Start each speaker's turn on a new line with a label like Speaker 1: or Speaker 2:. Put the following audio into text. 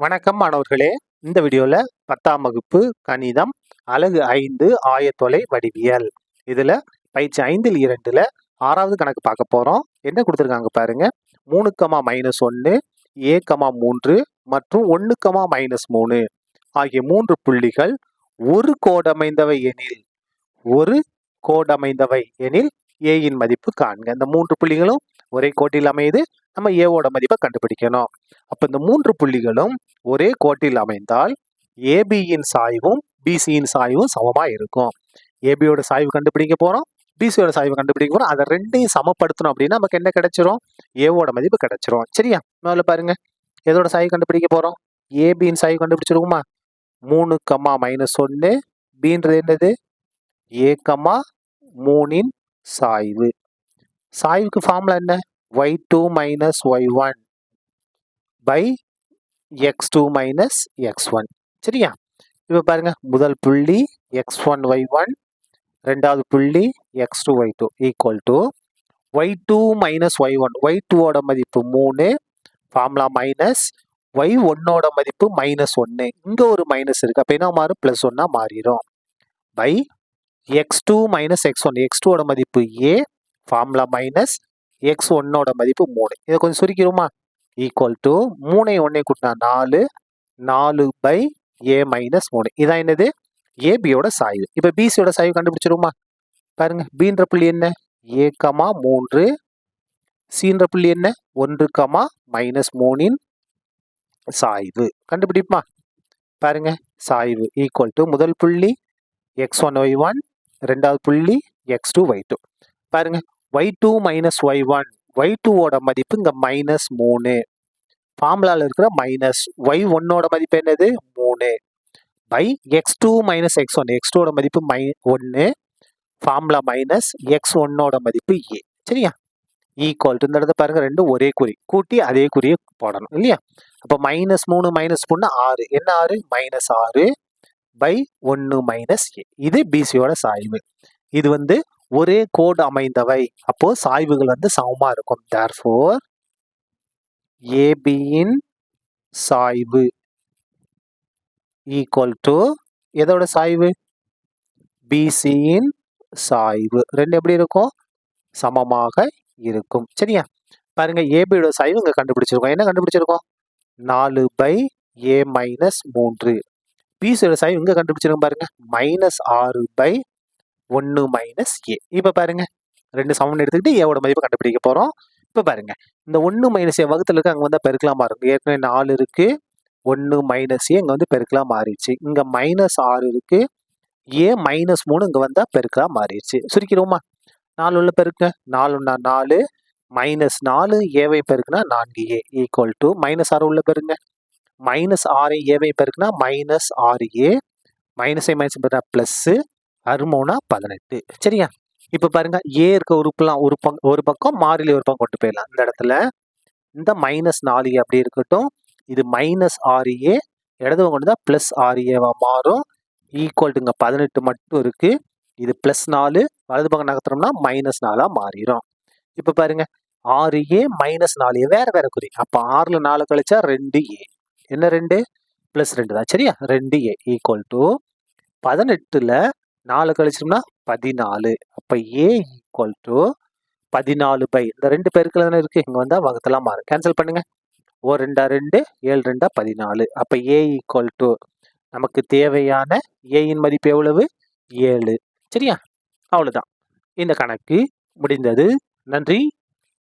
Speaker 1: வணக்கம் மாணவர்களே. இந்த வீடியோல 10ஆம் வகுப்பு கணிதம் அலகு 5 ஆயத்தொலை வடிவியல் இதுல பயிற்சி 5ல் 2ல 6வது கணக்கு பார்க்க போறோம். என்ன கொடுத்திருக்காங்க பாருங்க. 3,-1 a,3 மற்றும் 1,-3 ஆகிய 3 புள்ளிகள் ஒரு கோடமைந்தவை எனில் a இன் மதிப்பு காண்க. இந்த 3 புள்ளிகளும் ஒரே கோட்டில் அமைது. நம்ம ஏவோட மதிப்பை கண்டுபிடிக்கணும். அப்ப இந்த 3 புள்ளிகளும் ஒரே கோட்டில் அமைந்தால் ஏபியின் சாய்வும் பிசியின் சாய்வும் சமமா இருக்கும். ஏபியோட சாய்வு கண்டுபிடிக்க போறோம், பிசியோட சாய்வு கண்டுபிடிக்க போறோம். அதை ரெண்டையும் சமப்படுத்தணும் அப்படின்னா நமக்கு என்ன கிடைச்சிரும்? ஏவோட மதிப்பு கிடைச்சிரும். சரியா? முதல்ல பாருங்க, எதோட சாய்வு கண்டுபிடிக்க போறோம்? ஏபியின் சாய்வு கண்டுபிடிச்சிருக்குமா? 3,-1 பின்றது என்னது? a,3 சாய்வு. சாய்வுக்கு ஃபார்முலா என்ன? y2 - y1 by x2 - x1. சரியா? இப்ப பாருங்க, முதல் புள்ளி x1 y1, ரெண்டாவது புள்ளி x2 y2 equal to y2 - y1. y2 ஓட மதிப்பு 3, ஃபார்முலா மைனஸ், y1 ஓட மதிப்பு -1. இங்க ஒரு மைனஸ் இருக்கு, அப்ப என்ன மாறும்? +1 மாறிடும். By x2 - x1. x2 ஓட மதிப்பு a, ஃபார்முலா மைனஸ், x1 ஓட மதிப்பு 3. இதை கொஞ்சம் சுருக்கிடுமா? ஈக்குவல் டு 3 1 கூட்டினா 4, 4 பை a - 3. இதான் என்னது? ஏபியோட சாய்வு. இப்ப பிசியோட சாய்வு கண்டுபிடிச்சிருமா? பாருங்க, பின்ற புள்ளி என்ன? a,3. சின்ற புள்ளி என்ன? 1,-3 சாய்வு. கண்டுபிடிப்பா? பாருங்க, சாய்வு ஈக்குவல் டு முதல் புள்ளி x1 y1, ரெண்டாவது புள்ளி x2 y2. பாருங்க, y2 - y1, y2 ஓட மதிப்பு இங்க -3, ஃபார்முலால இருக்கிற மைனஸ், y1 ஓட மதிப்பு என்னது? 3 பை x2 - x1. x2 ஓட மதிப்பு 1, ஃபார்முலா மைனஸ், x1 ஓட மதிப்பு a. சரியா? ஈக்குவல் டு இந்த இடத்துல பாருங்க, ரெண்டும் ஒரே குறி, கூட்டி அதே குறியை போடணும் இல்லையா? அப்ப -3 -3 6. என்ன 6? -6 பை 1 - a. இது பிசியோட சாய்வு. இது ஒரே கோடு அமைந்தவை, அப்போ சாய்வுகள் சமமா இருக்கும். therefore ஏபியின் சாய்வு ஈக்குவல் டு எதோட சாய்வு? பிசியின் சாய்வு. ரெண்டு எப்படி இருக்கும்? சமமாக இருக்கும். சரியா? பாருங்க, ஏபியோட சாய்வு இங்க கண்டுபிடிச்சிருக்கோம். என்ன கண்டுபிடிச்சிருக்கோம்? 4 பை a - 3. பிசியோட சாய்வு இங்க கண்டுபிடிச்சிருக்கோம். பாருங்க, -6 பை 1 - a. இப்ப பாருங்க, ரெண்டு சமம் எடுத்துக்கிட்டு ஏவோட மதிப்பு கண்டுபிடிக்க போறோம். இப்ப பாருங்க, இந்த 1 - a வகுத்துல இருக்கு, அங்க பெருக்கலா இருக்கும். ஏற்கனவே 4 இருக்கு, 1 - a இங்க பெருக்கலா மாறிடுச்சு. இங்க -6 இருக்கு, a -3 இங்க பெருக்கலா மாறிடுச்சு. சுருக்கிடுவோமா? 4 உள்ள பெருக்க, 4 1 4, -4 ஏவை பெருக்குனா 4a ஈக்குவல் டு -6 உள்ள பெருங்க, -6 ஏவை பெருக்குனா -6a, மைனஸை மைனஸ் பெருக்கினா பிளஸ், 6 18. சரியா? இப்ப பாருங்க, ஏ இருக்க உறுப்புலாம் ஒரு பக்கம், மாறிலி ஒரு பக்கம் கொண்டு போயிடலாம். இந்த இடத்துல இந்த -4a அப்படி இருக்கட்டும், இது -6a, இடது கொண்டு தான் +6a மாறும். ஈக்குவல் டு 18 மட்டும் இருக்கு, இது +4, வலது பக்கம் நகர்த்தணும்னா -4 மாறிடும். இப்ப பாருங்க, 6a -4a வேற வேற குறி. அப்ப 6ல 4 கழிச்சா 2a. என்ன 2? +2 தான். சரியா? 2a equal to 18ல 4 கழிச்சோம்னா 14. அப்ப a ஈக்குவல் டு 14 பை, இந்த 2 பெருக்கல் தானே இருக்கு, இங்க வகுத்தலாம் மாறும். கேன்சல் பண்ணுங்க. 1 2 7 2 14. அப்ப a ஈக்குவல் டு நமக்கு தேவையான a இன் மதிப்பு எவ்வளவு? 7. சரியா? அவ்வளவுதான். இந்த கணக்கு முடிந்தது. நன்றி.